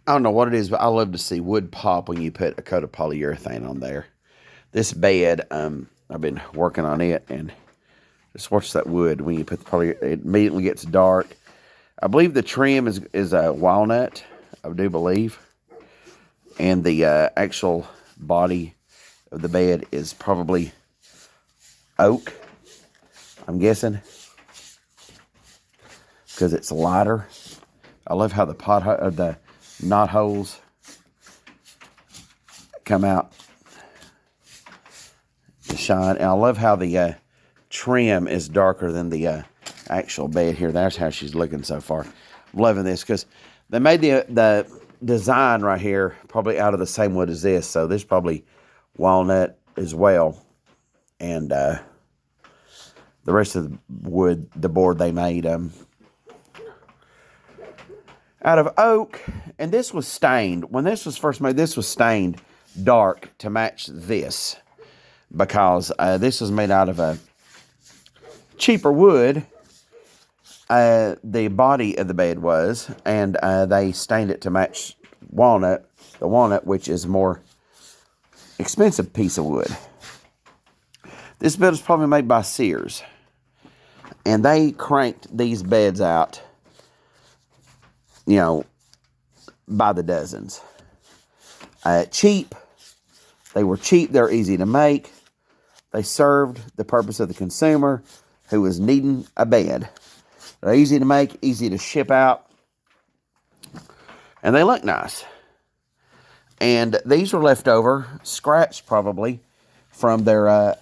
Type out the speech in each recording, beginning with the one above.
I don't know what it is, but I love to see wood pop when you put a coat of polyurethane on there. This bed, I've been working on it, and just watch that wood when you put the poly. It immediately gets dark. I believe the trim is a walnut. I do believe, and the actual body of the bed is probably oak. I'm guessing because it's lighter. I love how the knot holes come out to shine, and I love how the trim is darker than the actual bed here. That's how she's looking so far. I'm loving this because they made the design right here probably out of the same wood as this, so this probably walnut as well, and the rest of the wood, the board they made out of oak, and this was stained. When this was first made, this was stained dark to match this, because this was made out of a cheaper wood, the body of the bed was, and they stained it to match the walnut, which is a more expensive piece of wood. This bed was probably made by Sears, and they cranked these beds out, by the dozens. Cheap. They were cheap. They're easy to make. They served the purpose of the consumer who was needing a bed. They're easy to make, easy to ship out, and they look nice. And these were left over, scraps probably, from their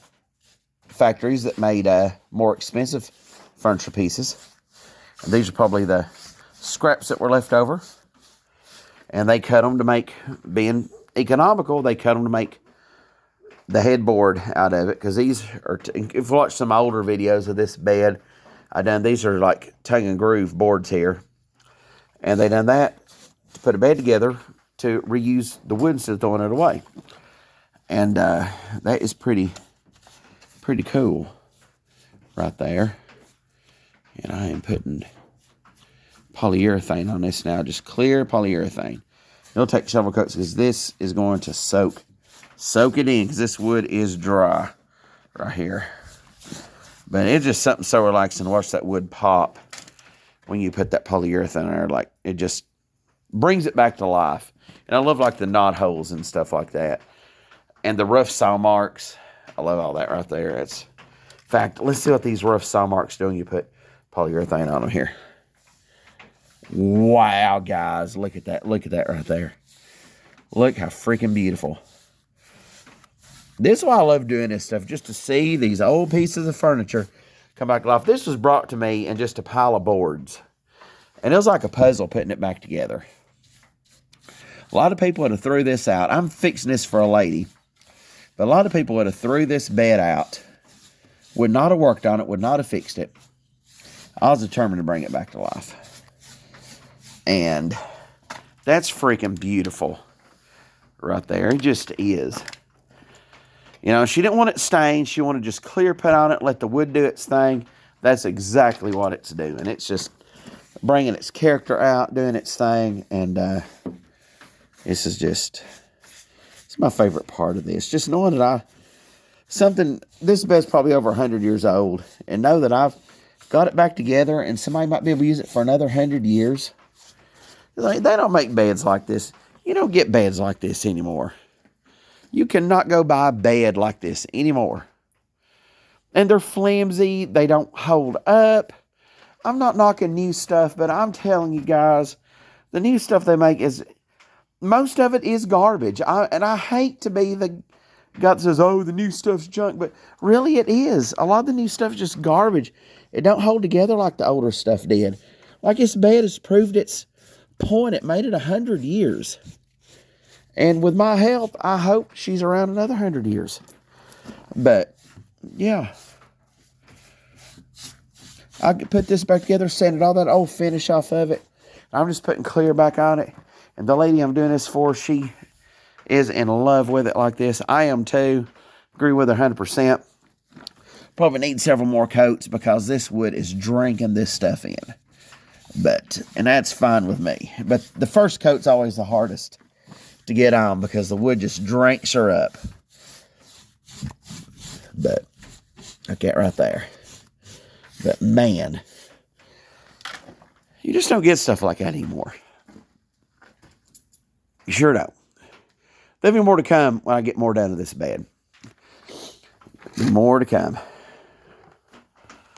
factories that made more expensive furniture pieces. And these are probably the scraps that were left over. And they cut them to make, being economical, they cut them to make the headboard out of it. Because these are, if you watch some older videos of this bed, these are like tongue and groove boards here. And they done that to put a bed together to reuse the wood instead of throwing it away. And that is pretty cool right there. And I am putting polyurethane on this now, just clear polyurethane. It'll take several coats because this is going to soak it in, because this wood is dry right here. But it's just something so relaxing to watch that wood pop when you put that polyurethane in there. Like, it just brings it back to life. And I love like the knot holes and stuff like that, and the rough saw marks. I love all that right there. In fact, let's see what these rough saw marks do when you put polyurethane on them here. Wow, guys, look at that. Look at that right there. Look how freaking beautiful. This is why I love doing this stuff, just to see these old pieces of furniture come back to life. This was brought to me in just a pile of boards, and it was like a puzzle putting it back together. A lot of people would have threw this out. I'm fixing this for a lady, but a lot of people would have threw this bed out, would not have worked on it, would not have fixed it. I was determined to bring it back to life. And that's freaking beautiful right there. It just is. She didn't want it stained. She wanted just clear put on it, let the wood do its thing. That's exactly what it's doing. It's just bringing its character out, doing its thing. And this is just, it's my favorite part of this. Just knowing that this bed's probably over 100 years old, and know that I've got it back together, and somebody might be able to use it for another 100 years. They don't make beds like this. You don't get beds like this anymore. You cannot go buy a bed like this anymore. And they're flimsy. They don't hold up. I'm not knocking new stuff, but I'm telling you guys, the new stuff they make most of it is garbage. I hate to be the guy that says, oh, the new stuff's junk, but really it is. A lot of the new stuff is just garbage. It don't hold together like the older stuff did. Like, this bed has proved its point. It made it 100 years. And with my health, I hope she's around another 100 years. But, yeah. I could put this back together, sanded all that old finish off of it. I'm just putting clear back on it. And the lady I'm doing this for, she is in love with it like this. I am too. Agree with her 100%. Probably need several more coats because this wood is drinking this stuff in. And that's fine with me. But the first coat's always the hardest to get on because the wood just drinks her up. But, okay, right there. But, man, you just don't get stuff like that anymore. You sure don't. There'll be more to come when I get more done to this bed. More to come.